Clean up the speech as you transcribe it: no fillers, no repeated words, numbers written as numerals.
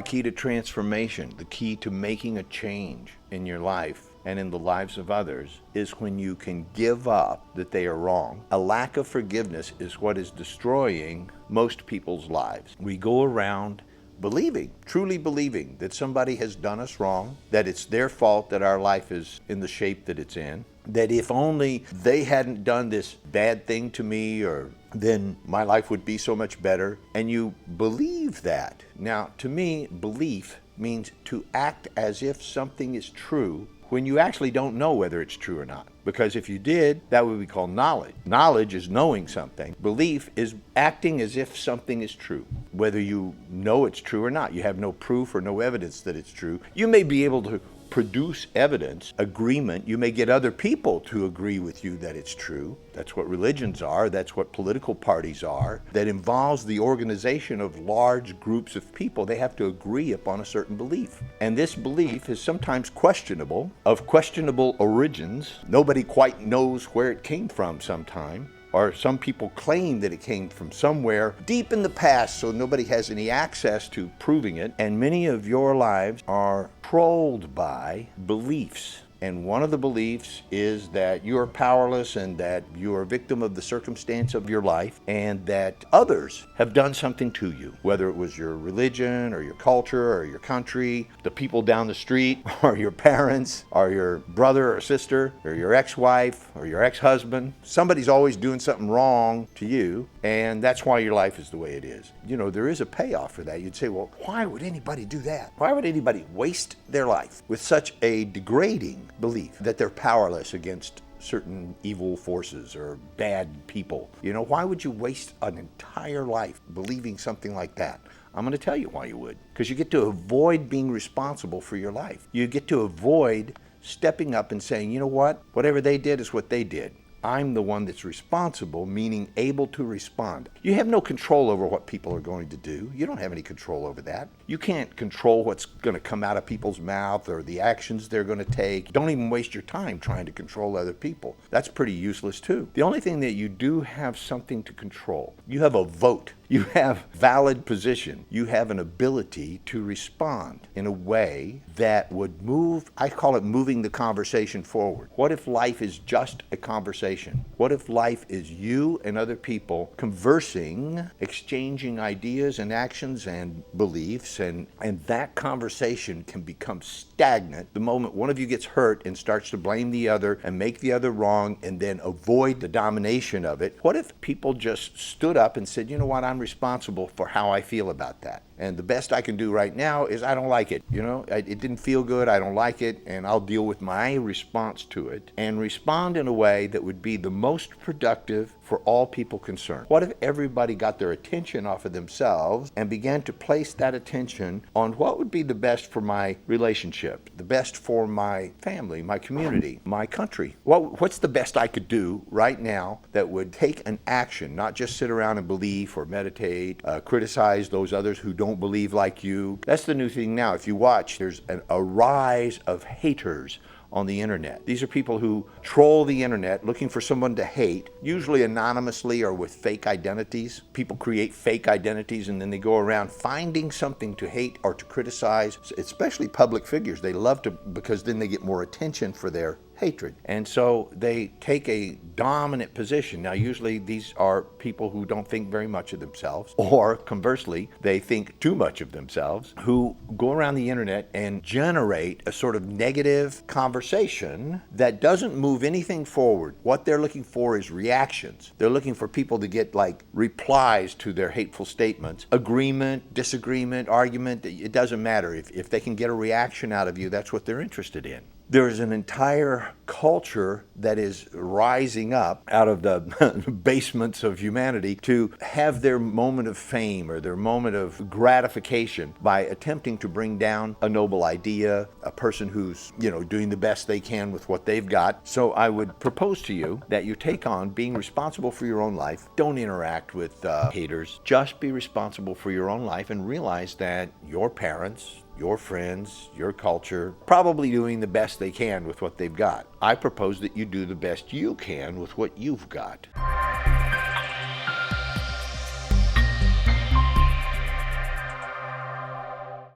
The key to transformation, the key to making a change in your life and in the lives of others is when you can give up that they are wrong. A lack of forgiveness is what is destroying most people's lives. We go around believing, truly believing that somebody has done us wrong, that it's their fault that our life is in the shape that it's in, that if only they hadn't done this bad thing to me, or then my life would be so much better. And you believe that. Now, to me, belief means to act as if something is true when you actually don't know whether it's true or not. Because if you did, that would be called knowledge. Knowledge is knowing something. Belief is acting as if something is true, whether you know it's true or not. You have no proof or no evidence that it's true. You may be able to produce evidence, agreement. You may get other people to agree with you that it's true. That's what religions are. That's what political parties are. That involves the organization of large groups of people. They have to agree upon a certain belief. And this belief is sometimes questionable, of questionable origins. Nobody quite knows where it came from sometime. Or some people claim that it came from somewhere deep in the past, so nobody has any access to proving it. And many of your lives are controlled by beliefs. And one of the beliefs is that you are powerless and that you are a victim of the circumstance of your life and that others have done something to you, whether it was your religion or your culture or your country, the people down the street or your parents or your brother or sister or your ex-wife or your ex-husband. Somebody's always doing something wrong to you, and that's why your life is the way it is. You know, there is a payoff for that. You'd say, well, why would anybody do that? Why would anybody waste their life with such a degrading belief that they're powerless against certain evil forces or bad people? You know, why would you waste an entire life believing something like that? I'm going to tell you why you would. Because you get to avoid being responsible for your life. You get to avoid stepping up and saying, you know what? Whatever they did is what they did. I'm the one that's responsible, meaning able to respond. You have no control over what people are going to do. You don't have any control over that. You can't control what's going to come out of people's mouth or the actions they're going to take. Don't even waste your time trying to control other people. That's pretty useless too. The only thing that you do have something to control, you have a vote. You have valid position. You have an ability to respond in a way that would move, I call it moving the conversation forward. What if life is just a conversation? What if life is you and other people conversing, exchanging ideas and actions and beliefs, and that conversation can become stagnant the moment one of you gets hurt and starts to blame the other and make the other wrong and then avoid the domination of it? What if people just stood up and said, you know what, I'm responsible for how I feel about that. And the best I can do right now is I don't like it. You know, it didn't feel good. I don't like it. And I'll deal with my response to it and respond in a way that would be the most productive for all people concerned. What if everybody got their attention off of themselves and began to place that attention on what would be the best for my relationship, the best for my family, my community, my country? What's the best I could do right now that would take an action, not just sit around and believe or meditate, criticize those others who don't believe like you? That's the new thing now. If you watch, there's a rise of haters on the internet. These are people who troll the internet looking for someone to hate, usually anonymously or with fake identities. People create fake identities and then they go around finding something to hate or to criticize, especially public figures. They love to, because then they get more attention for their hatred. And so they take a dominant position. Now, usually these are people who don't think very much of themselves, or conversely, they think too much of themselves, who go around the internet and generate a sort of negative conversation that doesn't move anything forward. What they're looking for is reactions. They're looking for people to get like replies to their hateful statements, agreement, disagreement, argument. It doesn't matter. If they can get a reaction out of you, that's what they're interested in. There is an entire culture that is rising up out of the basements of humanity to have their moment of fame or their moment of gratification by attempting to bring down a noble idea, a person who's, doing the best they can with what they've got. So I would propose to you that you take on being responsible for your own life. Don't interact with haters. Just be responsible for your own life and realize that your parents, your friends, your culture, probably doing the best they can with what they've got. I propose that you do the best you can with what you've got.